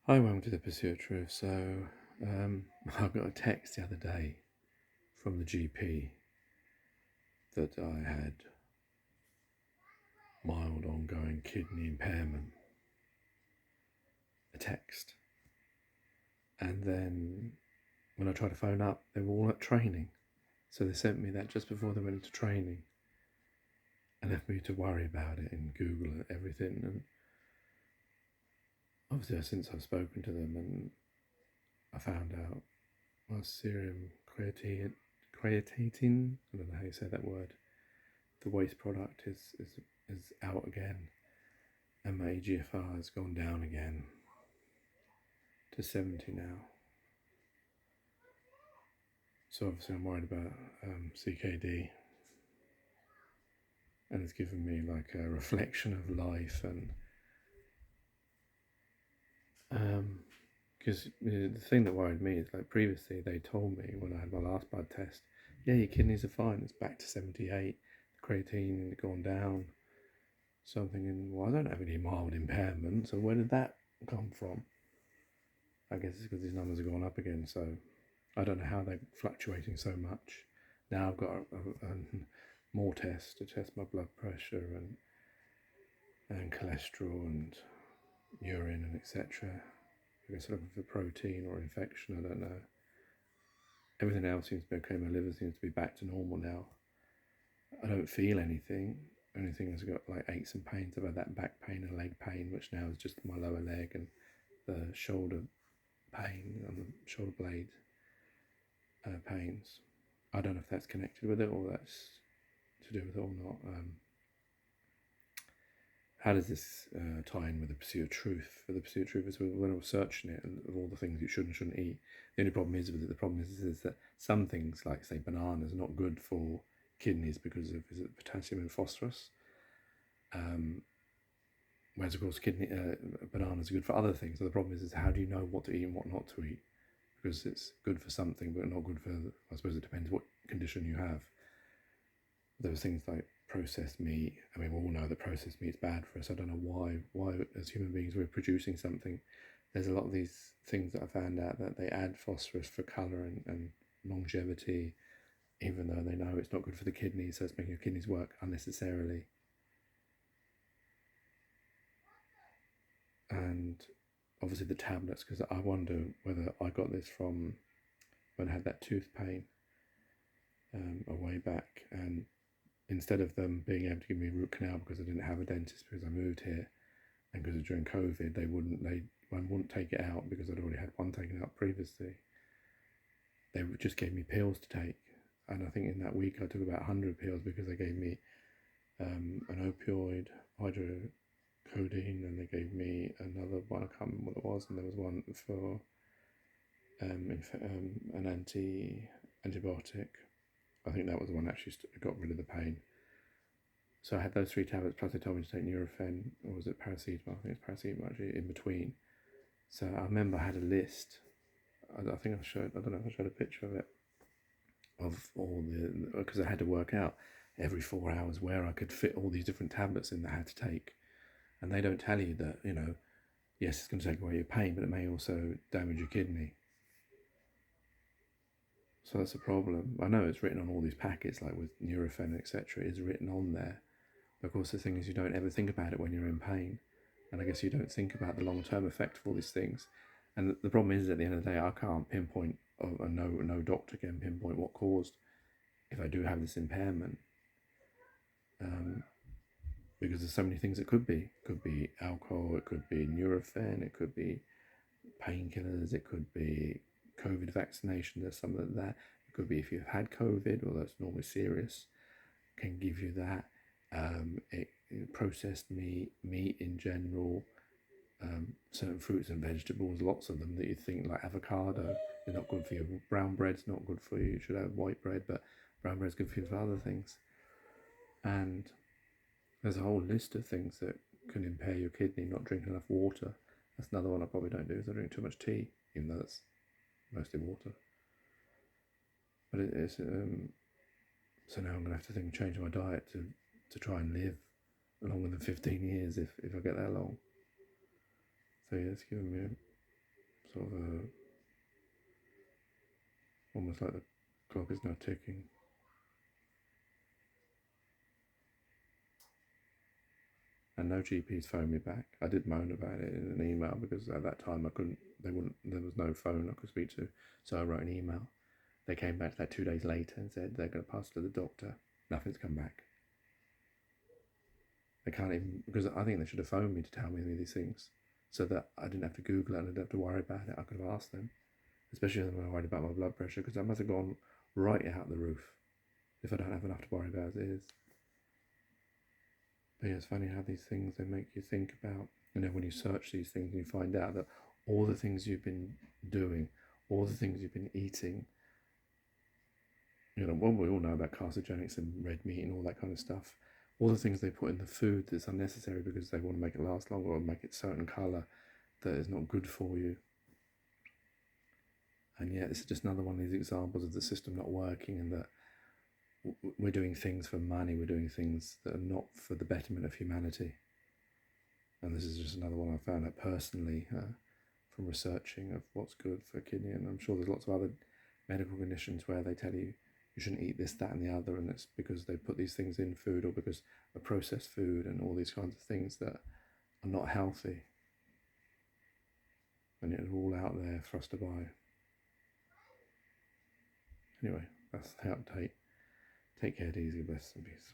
Hi, welcome to the Pursuit of Truth. I got a text the other day from the GP that I had mild ongoing kidney impairment. A text. And then when I tried to phone up, they were all at training. So they sent me that just before they went into training and left me to worry about it and Google and everything. And obviously, since I've spoken to them and I found out my serum creatine, I don't know how you say that word, the waste product is out again, and my EGFR has gone down again to 70 now. So obviously I'm worried about CKD, and it's given me like a reflection of life, and because the thing that worried me is like previously they told me when I had my last blood test, yeah, your kidneys are fine, it's back to 78, the creatine had gone down, something, and well, I don't have any mild impairment, so where did that come from? I guess it's because these numbers have gone up again, so I don't know how they're fluctuating so much. Now I've got more tests to test my blood pressure and cholesterol and urine and etc. I guess looking for protein or infection, I don't know. Everything else seems to be okay. My liver seems to be back to normal now. I don't feel anything. Only thing is I've got like aches and pains. I've had that back pain and leg pain, which now is just my lower leg, and the shoulder pain on the shoulder blade pains. I don't know if that's connected with it or that's to do with it or not. How does this tie in with the pursuit of truth? For the pursuit of truth is when I was searching it and of all the things you should and shouldn't eat. The only problem is with it, the problem is that some things like say bananas are not good for kidneys because of potassium and phosphorus. Whereas of course bananas are good for other things. So the problem is how do you know what to eat and what not to eat? Because it's good for something but not good for, I suppose it depends what condition you have. Those things like processed meat, I mean, we all know that processed meat is bad for us. I don't know why as human beings we're producing something. There's a lot of these things that I found out that they add phosphorus for colour and longevity, even though they know it's not good for the kidneys, so it's making your kidneys work unnecessarily. And obviously the tablets, because I wonder whether I got this from when I had that tooth pain a way back, and instead of them being able to give me a root canal because I didn't have a dentist because I moved here, and because during COVID one wouldn't take it out because I'd already had one taken out previously. They just gave me pills to take, and I think in that week I took about 100 pills because they gave me an opioid, hydrocodone, and they gave me another one, I can't remember what it was, and there was one for an antibiotic. I think that was the one that actually got rid of the pain. So I had those 3 tablets, plus they told me to take Nurofen, or was it paracetamol? I think it's paracetamol actually, in between. So I remember I had a list. I don't know if I showed a picture of it, of all because I had to work out every 4 hours where I could fit all these different tablets in that I had to take. And they don't tell you that, yes, it's going to take away your pain, but it may also damage your kidney. So that's a problem. I know it's written on all these packets, like with Nurofen, etc. It's written on there. But of course, the thing is, you don't ever think about it when you're in pain. And I guess you don't think about the long-term effect of all these things. And the problem is, at the end of the day, I can't pinpoint, or no doctor can pinpoint what caused if I do have this impairment. Because there's so many things it could be. It could be alcohol, it could be Nurofen, it could be painkillers, it could be COVID vaccination, there's some of that. It could be if you've had COVID, or that's normally serious, can give you that. Processed meat in general, certain fruits and vegetables, lots of them that you think, like avocado, is not good for you. Brown bread's not good for you. You should have white bread, but brown bread's good for you for other things. And there's a whole list of things that can impair your kidney. Not drinking enough water. That's another one I probably don't do, is I drink too much tea, even though it's mostly water. But it's so now I'm gonna have to change my diet to try and live longer than 15 years if I get that long. So yeah, it's giving me sort of almost like the clock is now ticking. And no GPs phoned me back. I did moan about it in an email because at that time there was no phone I could speak to. So I wrote an email. They came back like 2 days later and said they're going to pass to the doctor. Nothing's come back. They can't even, because I think they should have phoned me to tell me these things so that I didn't have to Google it and I didn't have to worry about it. I could have asked them, especially when I worried about my blood pressure, because that must have gone right out the roof if I don't have enough to worry about as it is. But yeah, it's funny how these things, they make you think about, when you search these things and you find out that all the things you've been doing, all the things you've been eating, well, we all know about carcinogenics and red meat and all that kind of stuff. All the things they put in the food that's unnecessary because they want to make it last longer or make it certain colour that is not good for you. And yet, this is just another one of these examples of the system not working, and that we're doing things for money, we're doing things that are not for the betterment of humanity. And this is just another one I found out personally from researching of what's good for kidney. And I'm sure there's lots of other medical conditions where they tell you you shouldn't eat this, that and the other, and it's because they put these things in food or because of processed food and all these kinds of things that are not healthy. And it's all out there for us to buy. Anyway, that's the update. Take care, easy, bless and peace.